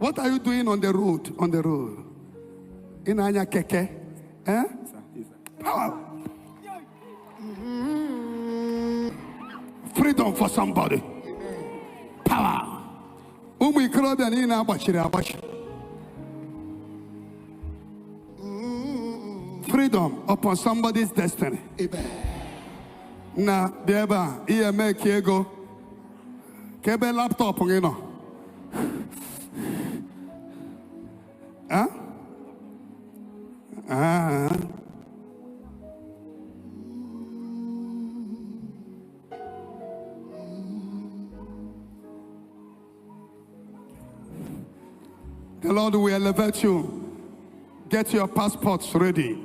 What are you doing on the road? On the road. In Anya Keke? Eh? Power. Freedom for somebody. Power. Freedom upon somebody's destiny. Na deba iya make ego. Kebe laptop ngino. Huh? The Lord will elevate you. Get your passports ready.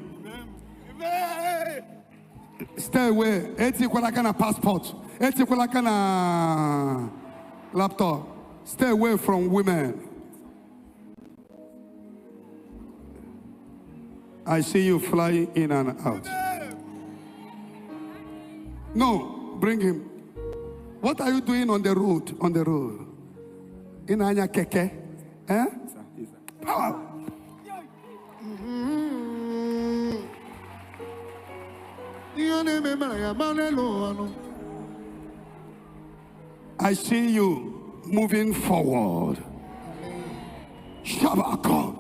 Stay away. Eti kwa kana passport. Eti kwa kana laptop. Stay away from women. I see you flying in and out. No, bring him. What are you doing on the road? On the road. In Anya Keke? Eh? Power. I see you moving forward. Shabaka.